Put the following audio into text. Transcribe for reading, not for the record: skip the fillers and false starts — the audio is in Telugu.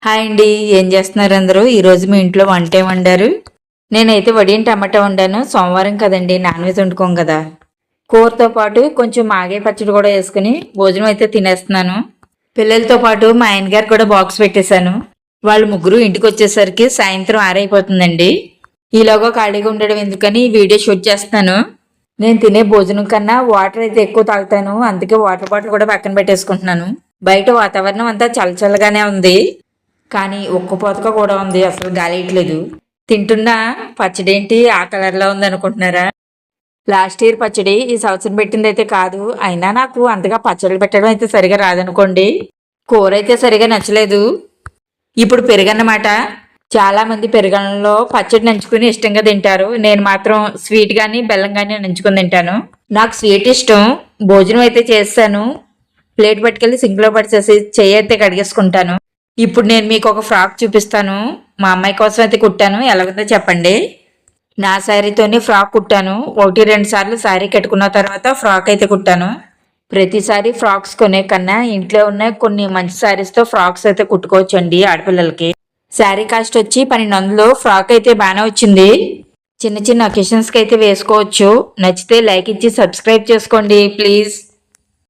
హాయ్ అండి, ఏం చేస్తున్నారు అందరూ? ఈరోజు మీ ఇంట్లో వంట ఏం వండారు? నేనైతే వడియం టమాటా వండాను. సోమవారం కదండి, నాన్ వెజ్ వండుకోం కదా. కూరతో పాటు కొంచెం మాగే పచ్చడి కూడా వేసుకుని భోజనం అయితే తినేస్తున్నాను. పిల్లలతో పాటు మా ఆయన గారు కూడా బాక్స్ పెట్టేశాను. వాళ్ళు ముగ్గురు ఇంటికి వచ్చేసరికి సాయంత్రం ఆరైపోతుందండి. ఈలోగా ఖాళీగా ఉండడం ఎందుకని ఈ వీడియో షూట్ చేస్తున్నాను. నేను తినే భోజనం కన్నా వాటర్ అయితే ఎక్కువ తాగుతాను, అందుకే వాటర్ బాటిల్ కూడా పక్కన పెట్టేసుకుంటున్నాను. బయట వాతావరణం అంతా చల్లచల్లగానే ఉంది, కానీ ఉక్కపోతగా కూడా ఉంది, అసలు గాలి ఇట్లేదు. తింటున్న పచ్చడి ఏంటి ఆ కలర్లో ఉంది అనుకుంటున్నారా? లాస్ట్ ఇయర్ పచ్చడి ఈ సంవత్సరం పెట్టింది అయితే కాదు. అయినా నాకు అంతగా పచ్చళ్ళు పెట్టడం అయితే సరిగా రాదనుకోండి. కూర అయితే సరిగా నచ్చలేదు. ఇప్పుడు పెరుగన్నమాట. చాలా మంది పెరుగన్నంలో పచ్చడి నంచుకుని ఇష్టంగా తింటారు. నేను మాత్రం స్వీట్ గానీ బెల్లం గానీ నంచుకుని తింటాను. నాకు స్వీట్ ఇష్టం. భోజనం అయితే చేస్తాను, ప్లేట్ పట్టుకెళ్ళి సింక్లో పడిచేసి చెయ్యి అయితే కడిగేసుకుంటాను. ఇప్పుడు నేను మీకు ఒక ఫ్రాక్ చూపిస్తాను. మా అమ్మాయి కోసం అయితే కుట్టాను. ఎలాగుందో చెప్పండి. నా శారీతోనే ఫ్రాక్ కుట్టాను. 1-2 సార్లు శారీ కట్టుకున్న తర్వాత ఫ్రాక్ అయితే కుట్టాను. ప్రతిసారి ఫ్రాక్స్ కొనే కన్నా ఇంట్లో ఉన్న కొన్ని మంచి శారీస్తో ఫ్రాక్స్ అయితే కుట్టుకోవచ్చండి ఆడపిల్లలకి. శారీ కాస్ట్ వచ్చి 1200. ఫ్రాక్ అయితే బాగానే వచ్చింది. చిన్న చిన్న ఒకేషన్స్కి అయితే వేసుకోవచ్చు. నచ్చితే లైక్ ఇచ్చి సబ్స్క్రైబ్ చేసుకోండి ప్లీజ్.